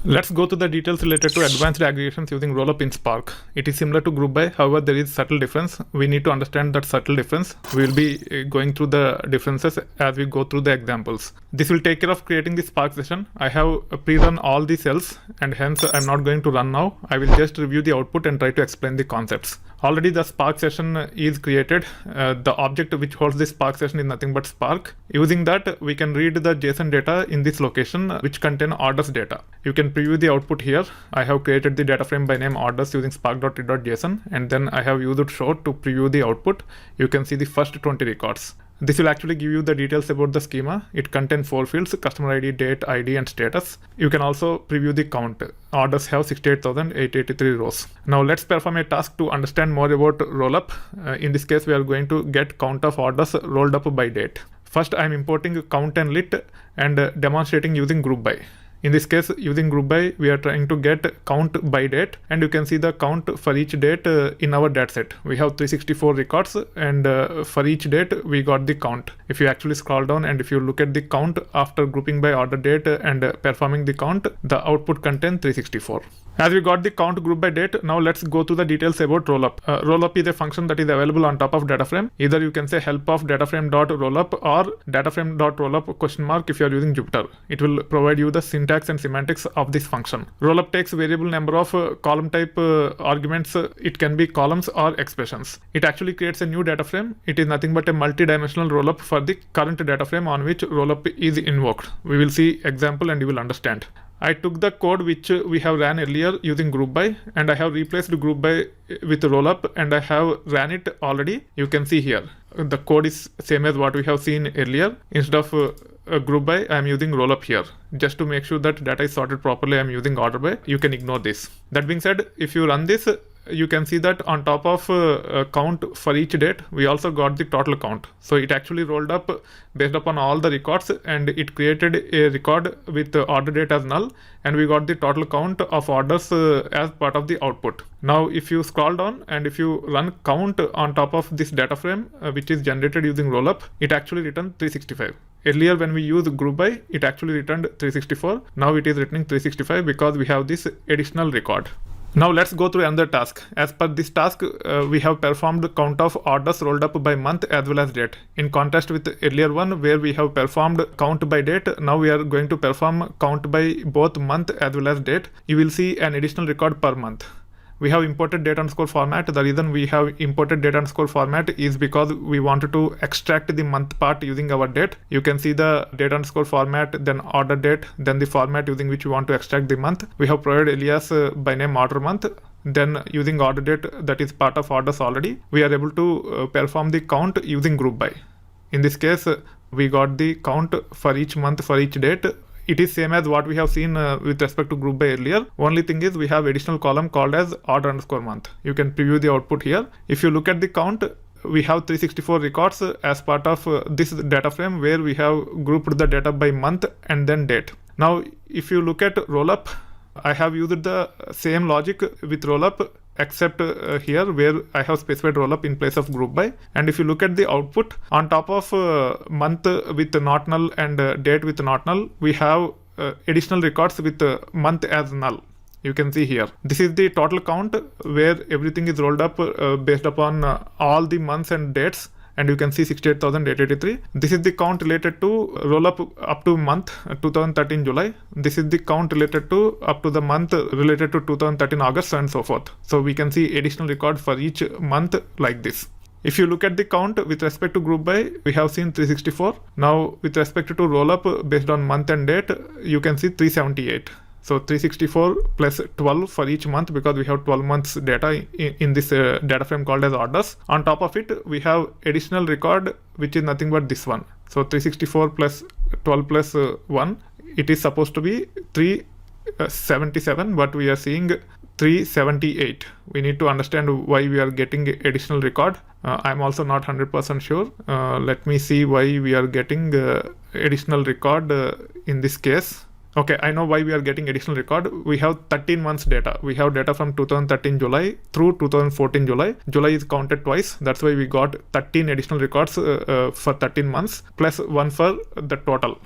Let's go to the details related to advanced aggregations using rollup in Spark. It is similar to group by, however, there is subtle difference. We need to understand that subtle difference. We will be going through the differences as we go through the examples. This will take care of creating the Spark session. I have pre-run all the cells and hence I'm not going to run now. I will just review the output and try to explain the concepts. Already the Spark session is created. The object which holds the Spark session is nothing but Spark. Using that, we can read the JSON data in this location which contain orders data. You can preview the output here. I have created the data frame by name orders using spark.read.json, and then I have used show to preview the output. You can see the first 20 records. This will actually give you the details about the schema. It contains 4 fields: customer ID, date, ID, and status. You can also preview the count. Orders have 68,883 rows. Now let's perform a task to understand more about rollup. In this case, we are going to get count of orders rolled up by date. First, I'm importing count and lit and demonstrating using group by. In this case, using group by, we are trying to get count by date, and you can see the count for each date in our dataset. We have 364 records, and for each date, we got the count. If you actually scroll down and if you look at the count after grouping by order date and performing the count, the output contains 364. As we got the count group by date, now let's go to the details about rollup. Rollup is a function that is available on top of data frame. Either you can say help of dataframe.rollup or dataframe.rollup ? If you are using Jupyter. It will provide you the syntax and semantics of this function. Rollup takes variable number of column type arguments. It can be columns or expressions. It actually creates a new data frame. It is nothing but a multi-dimensional rollup for the current data frame on which rollup is invoked. We will see example and you will understand. I took the code which we have ran earlier using group by, and I have replaced group by with rollup, and I have ran it already. You can see here the code is same as what we have seen earlier. Instead of group by, I am using rollup here. Just to make sure that data is sorted properly, I am using order by. You can ignore this. That being said, if you run this, you can see that on top of count for each date, we also got the total count. So it actually rolled up based upon all the records, and it created a record with the order date as null, and we got the total count of orders as part of the output. Now if you scroll down and if you run count on top of this data frame which is generated using rollup, it actually returned 365. Earlier when we used group by, it actually returned 364. Now it is returning 365 because we have this additional record. Now let's go through another task. As per this task, we have performed count of orders rolled up by month as well as date. In contrast with the earlier one where we have performed count by date, now we are going to perform count by both month as well as date. You will see an additional record per month. We have imported data underscore format. The reason we have imported data underscore format is because we wanted to extract the month part using our date. You can see the data underscore format, then order date, then the format using which we want to extract the month. We have provided alias by name order month. Then using order date, that is part of orders already, we are able to perform the count using group by. In this case, we got the count for each month for each date. It is same as what we have seen with respect to group by earlier. Only thing is we have additional column called as order underscore month. You can preview the output here. If you look at the count, we have 364 records as part of this data frame where we have grouped the data by month and then date. Now, if you look at rollup, I have used the same logic with rollup except here where I have specified rollup in place of group by. And if you look at the output, on top of month with not null and date with not null, we have additional records with month as null. You can see here. This is the total count where everything is rolled up based upon all the months and dates. And you can see 68,883. This is the count related to rollup up to month 2013 July. This is the count related to up to the month related to 2013 August and so forth. So we can see additional record for each month like this. If you look at the count with respect to group by, we have seen 364. Now with respect to rollup based on month and date, you can see 378. So 364 plus 12 for each month because we have 12 months data in this data frame called as orders. On top of it, we have additional record which is nothing but this one. So 364 plus 12 plus 1, it is supposed to be 377, but we are seeing 378. We need to understand why we are getting additional record. I'm also not 100% sure. Let me see why we are getting additional record in this case. Okay, I know why we are getting additional record. We have 13 months data. We have data from 2013 July through 2014 July. July is counted twice. That's why we got 13 additional records for 13 months plus one for the total.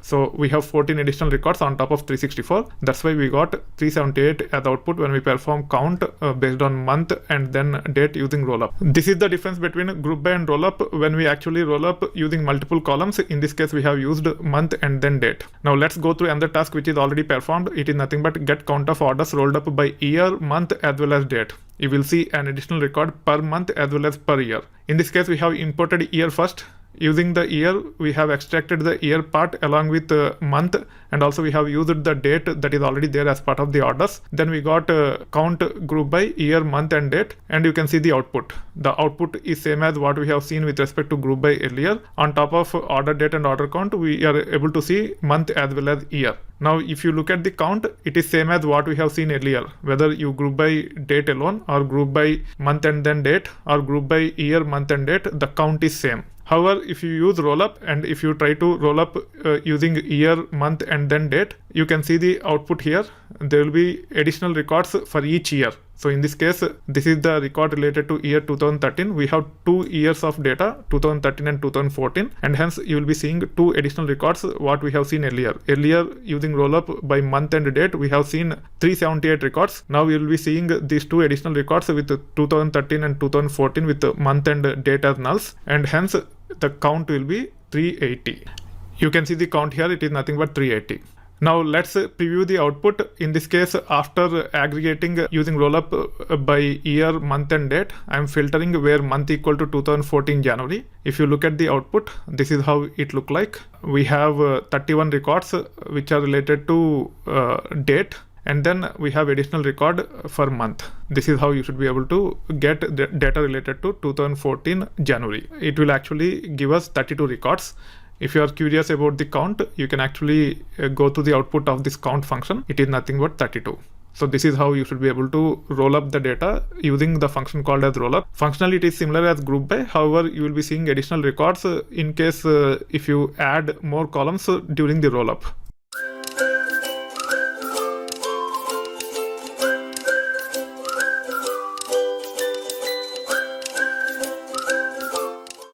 So we have 14 additional records on top of 364. That's why we got 378 as output when we perform count based on month and then date using rollup. This is the difference between group by and rollup when we actually roll up using multiple columns. In this case, we have used month and then date. Now let's go through another task which is already performed. It is nothing but get count of orders rolled up by year, month as well as date. You will see an additional record per month as well as per year. In this case, we have imported year first. Using the year, we have extracted the year part along with month, and also we have used the date that is already there as part of the orders. Then we got count group by year, month and date, and you can see the output. The output is same as what we have seen with respect to group by earlier. On top of order date and order count, we are able to see month as well as year. Now, if you look at the count, it is same as what we have seen earlier. Whether you group by date alone or group by month and then date or group by year, month and date, the count is same. However, if you use rollup and if you try to roll up using year, month and then date, you can see the output here. There will be additional records for each year. So in this case, this is the record related to year 2013. We have 2 years of data, 2013 and 2014, and hence you will be seeing 2 additional records what we have seen earlier. Earlier, using rollup by month and date, we have seen 378 records. Now we will be seeing these 2 additional records with 2013 and 2014 with month and date as nulls, and hence the count will be 380. You can see the count here, it is nothing but 380. Now let's preview the output. In this case, after aggregating using rollup by year, month and date, I am filtering where month equal to 2014 January. If you look at the output, this is how it look like. We have 31 records which are related to date, and then we have additional record for month. This is how you should be able to get the data related to 2014 January. It will actually give us 32 records. If you are curious about the count, you can actually go to the output of this count function. It is nothing but 32. So this is how you should be able to roll up the data using the function called as rollup. Functionally, it is similar as group by. However, you will be seeing additional records in case if you add more columns during the rollup.